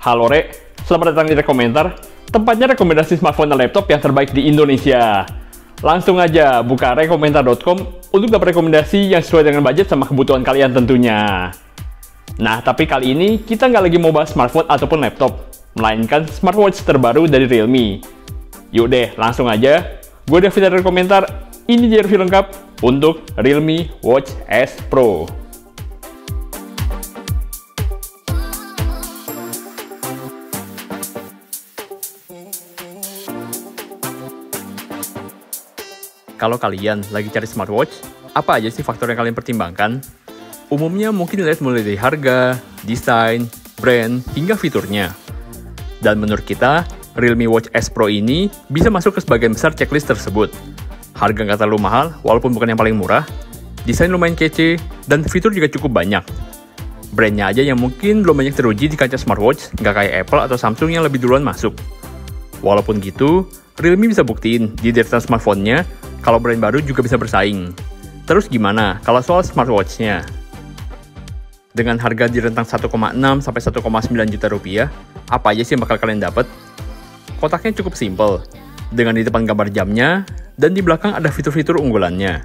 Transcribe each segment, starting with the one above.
Halo Rek, selamat datang di Rekomentar, tempatnya rekomendasi smartphone dan laptop yang terbaik di Indonesia. Langsung aja buka rekomentar.com untuk dapat rekomendasi yang sesuai dengan budget sama kebutuhan kalian tentunya. Nah, tapi kali ini kita nggak lagi mau bahas smartphone ataupun laptop, melainkan smartwatch terbaru dari Realme. Yuk deh, langsung aja. Gue David dari Rekomentar, ini dia review lengkap untuk Realme Watch S Pro. Kalau kalian lagi cari smartwatch, apa aja sih faktor yang kalian pertimbangkan? Umumnya mungkin dilihat mulai dari harga, desain, brand, hingga fiturnya. Dan menurut kita, Realme Watch S Pro ini bisa masuk ke sebagian besar checklist tersebut. Harga nggak terlalu mahal, walaupun bukan yang paling murah, desain lumayan kece, dan fitur juga cukup banyak. Brandnya aja yang mungkin belum banyak teruji di kancah smartwatch, nggak kayak Apple atau Samsung yang lebih duluan masuk. Walaupun gitu, Realme bisa buktiin di deretan smartphone-nya kalau brand baru juga bisa bersaing. Terus gimana kalau soal smartwatch-nya? Dengan harga di rentang 1,6 sampai 1,9 juta rupiah, apa aja sih yang bakal kalian dapat? Kotaknya cukup simple, dengan di depan gambar jamnya, dan di belakang ada fitur-fitur unggulannya.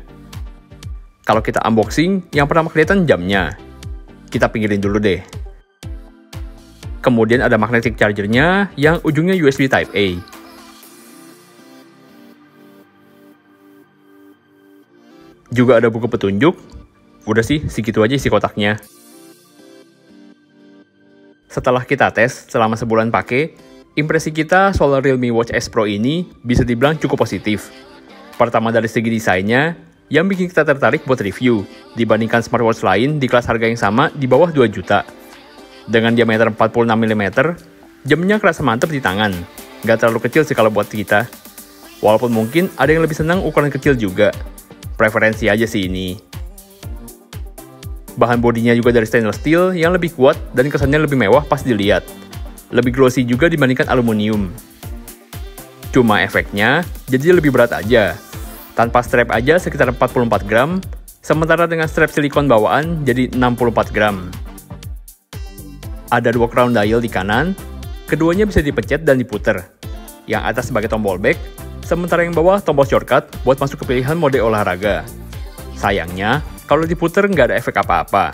Kalau kita unboxing, yang pertama kelihatan jamnya. Kita pinggirin dulu deh. Kemudian ada magnetic charger-nya yang ujungnya USB Type-A. Juga ada buku petunjuk. Udah sih, segitu aja isi kotaknya. Setelah kita tes selama sebulan pakai, impresi kita soal Realme Watch S Pro ini bisa dibilang cukup positif. Pertama dari segi desainnya, yang bikin kita tertarik buat review, dibandingkan smartwatch lain di kelas harga yang sama di bawah 2 juta. Dengan diameter 46 mm, jamnya kerasa mantep di tangan. Gak terlalu kecil sih kalau buat kita. Walaupun mungkin ada yang lebih senang ukuran kecil juga. Preferensi aja sih ini. Bahan bodinya juga dari stainless steel yang lebih kuat dan kesannya lebih mewah pas dilihat. Lebih glossy juga dibandingkan aluminium. Cuma efeknya jadi lebih berat aja. Tanpa strap aja sekitar 44 gram, sementara dengan strap silikon bawaan jadi 64 gram. Ada dua crown dial di kanan, keduanya bisa dipencet dan diputer. Yang atas sebagai tombol back, sementara yang bawah tombol shortcut buat masuk ke pilihan mode olahraga. Sayangnya, kalau diputer nggak ada efek apa-apa.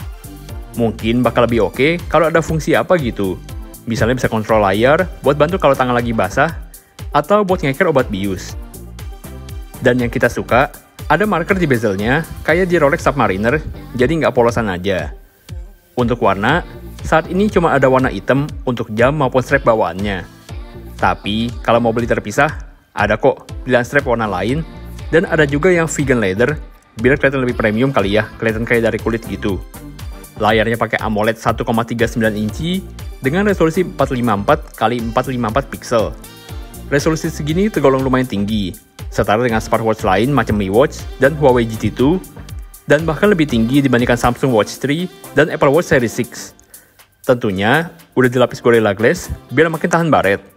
Mungkin bakal lebih oke kalau ada fungsi apa gitu. Misalnya bisa kontrol layar buat bantu kalau tangan lagi basah, atau buat ngeker obat bius. Dan yang kita suka, ada marker di bezelnya kayak di Rolex Submariner, jadi nggak polosan aja. Untuk warna, saat ini cuma ada warna hitam untuk jam maupun strap bawaannya. Tapi, kalau mau beli terpisah, ada kok pilihan strap warna lain, dan ada juga yang vegan leather, biar kelihatan lebih premium kali ya, kelihatan kayak dari kulit gitu. Layarnya pakai AMOLED 1,39 inci dengan resolusi 454x454 pixel. Resolusi segini tergolong lumayan tinggi, setara dengan smartwatch lain macam Mi Watch dan Huawei GT2, dan bahkan lebih tinggi dibandingkan Samsung Watch 3 dan Apple Watch Series 6. Tentunya, udah dilapis Gorilla Glass biar makin tahan baret.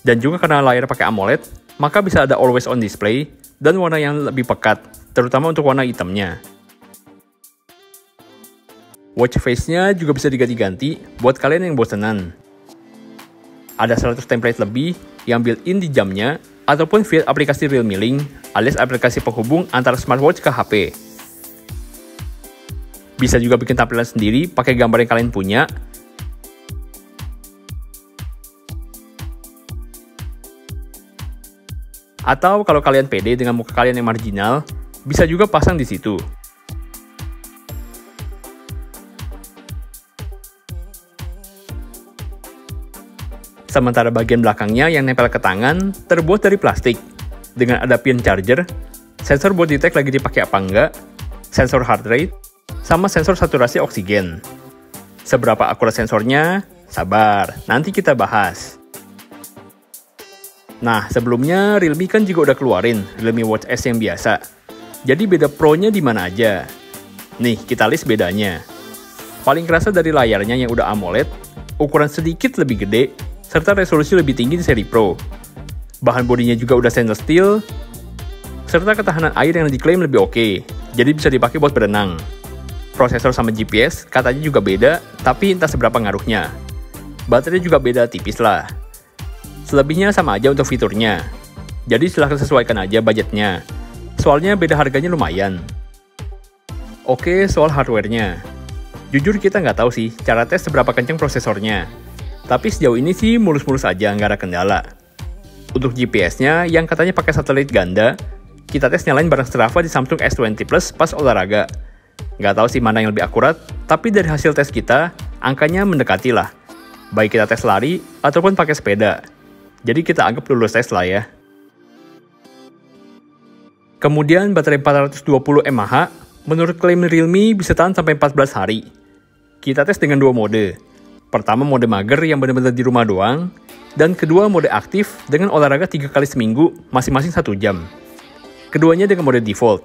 Dan juga karena layar pakai AMOLED, maka bisa ada always on display dan warna yang lebih pekat, terutama untuk warna hitamnya. Watch face-nya juga bisa diganti-ganti buat kalian yang bosenan. Ada 100 template lebih yang built-in di jamnya ataupun via aplikasi Realme Link alias aplikasi penghubung antara smartwatch ke HP. Bisa juga bikin tampilan sendiri pakai gambar yang kalian punya. Atau kalau kalian pede dengan muka kalian yang marginal, bisa juga pasang di situ. Sementara bagian belakangnya yang nempel ke tangan terbuat dari plastik, dengan ada pin charger, sensor buat detect lagi dipakai apa enggak, sensor heart rate, sama sensor saturasi oksigen. Seberapa akurat sensornya? Sabar, nanti kita bahas. Nah, sebelumnya Realme kan juga udah keluarin Realme Watch S yang biasa. Jadi beda Pro-nya di mana aja? Nih, kita list bedanya. Paling kerasa dari layarnya yang udah AMOLED, ukuran sedikit lebih gede, serta resolusi lebih tinggi di seri Pro. Bahan bodinya juga udah stainless steel, serta ketahanan air yang diklaim lebih oke, jadi bisa dipakai buat berenang. Prosesor sama GPS katanya juga beda, tapi entah seberapa ngaruhnya. baterai juga beda tipis lah. Selebihnya sama aja untuk fiturnya. Jadi silahkan sesuaikan aja budgetnya. Soalnya beda harganya lumayan. Oke, soal hardware-nya. Jujur kita nggak tahu sih cara tes seberapa kencang prosesornya. Tapi sejauh ini sih mulus-mulus aja, nggak ada kendala. Untuk GPS-nya yang katanya pakai satelit ganda, kita tes nyalain bareng Strava di Samsung S20 Plus pas olahraga. Nggak tahu sih mana yang lebih akurat, tapi dari hasil tes kita, angkanya mendekati lah. Baik kita tes lari ataupun pakai sepeda. Jadi kita anggap lulus tes lah ya. Kemudian baterai 420 mAh, menurut klaim Realme bisa tahan sampai 14 hari. Kita tes dengan dua mode. Pertama mode mager yang benar-benar di rumah doang, dan kedua mode aktif dengan olahraga 3 kali seminggu, masing-masing 1 jam. Keduanya dengan mode default,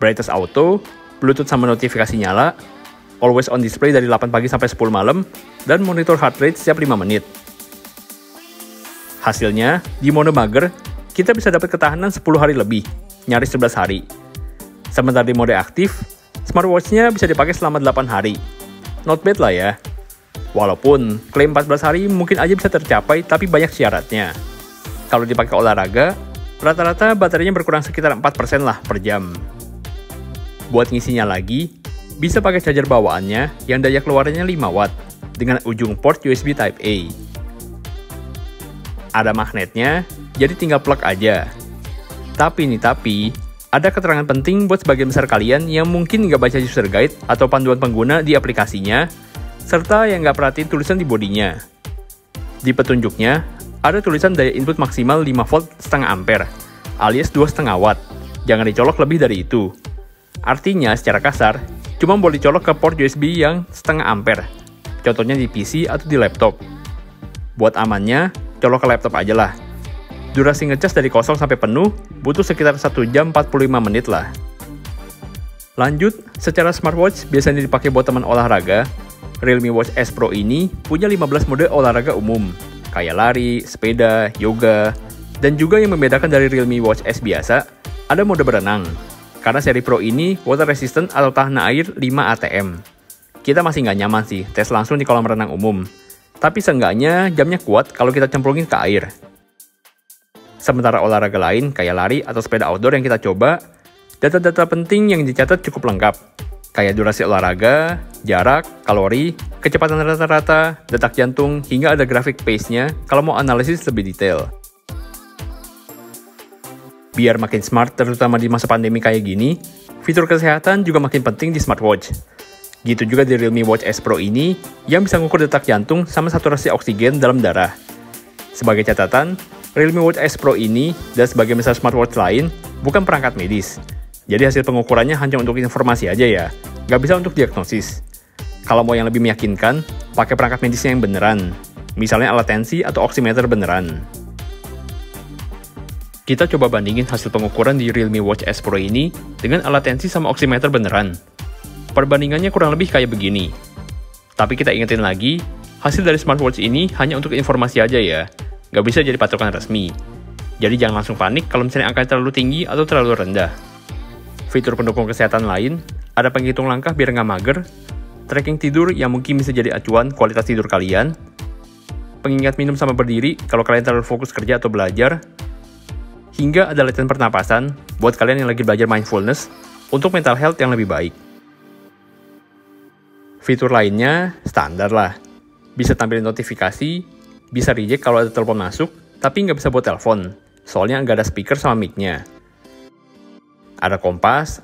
brightness auto, Bluetooth sama notifikasi nyala, always on display dari 8 pagi sampai 10 malam, dan monitor heart rate setiap 5 menit. Hasilnya, di mode mager, kita bisa dapat ketahanan 10 hari lebih, nyaris 11 hari. Sementara di mode aktif, smartwatch-nya bisa dipakai selama 8 hari. Not bad lah ya. Walaupun klaim 14 hari mungkin aja bisa tercapai, tapi banyak syaratnya. Kalau dipakai olahraga, rata-rata baterainya berkurang sekitar 4% lah per jam. Buat ngisinya lagi, bisa pakai charger bawaannya yang daya keluarannya 5 watt dengan ujung port USB Type-A. Ada magnetnya, jadi tinggal plug aja. Tapi, ada keterangan penting buat sebagian besar kalian yang mungkin nggak baca user guide atau panduan pengguna di aplikasinya, serta yang nggak perhatiin tulisan di bodinya. Di petunjuknya, ada tulisan daya input maksimal 5 volt setengah ampere, alias 2,5 watt. Jangan dicolok lebih dari itu. Artinya, secara kasar, cuma boleh dicolok ke port USB yang setengah ampere. Contohnya di PC atau di laptop. Buat amannya, colok ke laptop aja lah. Durasi ngecas dari kosong sampai penuh butuh sekitar 1 jam 45 menit lah. Lanjut, secara smartwatch biasanya dipakai buat teman olahraga, Realme Watch S Pro ini punya 15 mode olahraga umum, kayak lari, sepeda, yoga, dan juga yang membedakan dari Realme Watch S biasa, ada mode berenang. Karena seri Pro ini water resistant atau tahan air 5 ATM. Kita masih nggak nyaman sih tes langsung di kolam renang umum, tapi seenggaknya jamnya kuat kalau kita cemplungin ke air. Sementara olahraga lain kayak lari atau sepeda outdoor yang kita coba, data-data penting yang dicatat cukup lengkap, kayak durasi olahraga, jarak, kalori, kecepatan rata-rata, detak jantung, hingga ada grafik pace-nya kalau mau analisis lebih detail. Biar makin smart terutama di masa pandemi kayak gini, fitur kesehatan juga makin penting di smartwatch. Gitu juga di Realme Watch S Pro ini yang bisa mengukur detak jantung sama saturasi oksigen dalam darah. Sebagai catatan, Realme Watch S Pro ini dan sebagian besar smartwatch lain bukan perangkat medis. Jadi hasil pengukurannya hanya untuk informasi aja ya, nggak bisa untuk diagnosis. Kalau mau yang lebih meyakinkan, pakai perangkat medisnya yang beneran, misalnya alat tensi atau oximeter beneran. Kita coba bandingin hasil pengukuran di Realme Watch S Pro ini dengan alat tensi sama oximeter beneran. Perbandingannya kurang lebih kayak begini. Tapi kita ingetin lagi, hasil dari smartwatch ini hanya untuk informasi aja ya, nggak bisa jadi patokan resmi. Jadi jangan langsung panik kalau misalnya angkanya terlalu tinggi atau terlalu rendah. Fitur pendukung kesehatan lain, ada penghitung langkah biar nggak mager, tracking tidur yang mungkin bisa jadi acuan kualitas tidur kalian, pengingat minum sama berdiri kalau kalian terlalu fokus kerja atau belajar, hingga ada latihan pernapasan buat kalian yang lagi belajar mindfulness untuk mental health yang lebih baik. Fitur lainnya standar lah, bisa tampilin notifikasi, bisa reject kalau ada telepon masuk, tapi nggak bisa buat telepon, soalnya nggak ada speaker sama mic-nya. Ada kompas,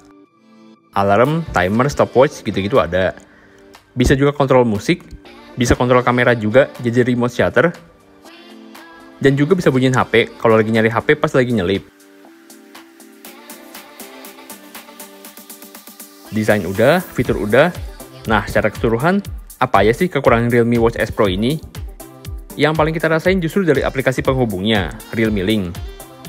alarm, timer, stopwatch, gitu-gitu ada. Bisa juga kontrol musik, bisa kontrol kamera juga, jadi remote shutter, dan juga bisa bunyiin HP kalau lagi nyari HP pas lagi nyelip. Desain udah, fitur udah. Nah, secara keseluruhan, apa aja sih kekurangan Realme Watch S Pro ini? Yang paling kita rasain justru dari aplikasi penghubungnya, Realme Link.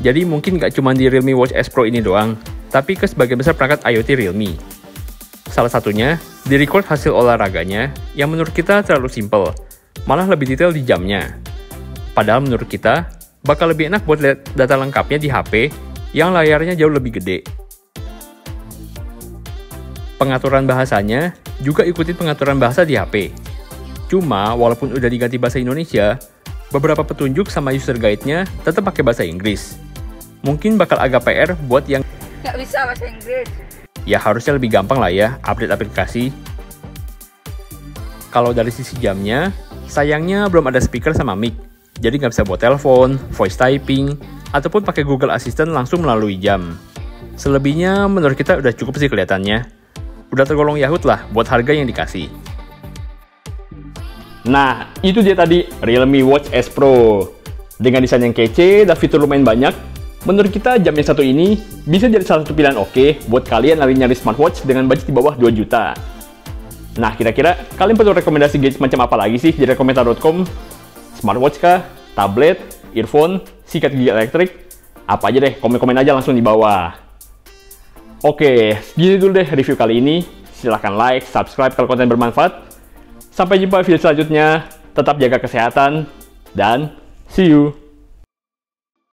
Jadi mungkin nggak cuma di Realme Watch S Pro ini doang, tapi ke sebagian besar perangkat IoT Realme. Salah satunya, di-record hasil olahraganya yang menurut kita terlalu simple, malah lebih detail di jamnya. Padahal menurut kita, bakal lebih enak buat lihat data lengkapnya di HP yang layarnya jauh lebih gede. Pengaturan bahasanya juga ikutin pengaturan bahasa di HP. Cuma, walaupun udah diganti bahasa Indonesia, beberapa petunjuk sama user guide-nya tetap pakai bahasa Inggris. Mungkin bakal agak PR buat yang nggak bisa bahasa Inggris. Ya harusnya lebih gampang lah ya update aplikasi. Kalau dari sisi jamnya, sayangnya belum ada speaker sama mic. Jadi nggak bisa buat telepon, voice typing, ataupun pakai Google Assistant langsung melalui jam. Selebihnya menurut kita udah cukup sih kelihatannya. Udah tergolong Yahut lah buat harga yang dikasih. Nah, itu dia tadi Realme Watch S Pro. Dengan desain yang kece dan fitur lumayan banyak, menurut kita jam yang satu ini bisa jadi salah satu pilihan oke buat kalian lagi nyari smartwatch dengan budget di bawah 2 juta. Nah, kira-kira kalian perlu rekomendasi gadget macam apa lagi sih di rekomentar.com? Smartwatch kah? Tablet? Earphone? Sikat gigi elektrik? Apa aja deh, komen-komen aja langsung di bawah. Oke, segini dulu deh review kali ini. Silahkan like, subscribe kalau konten bermanfaat. Sampai jumpa video selanjutnya, tetap jaga kesehatan, dan see you!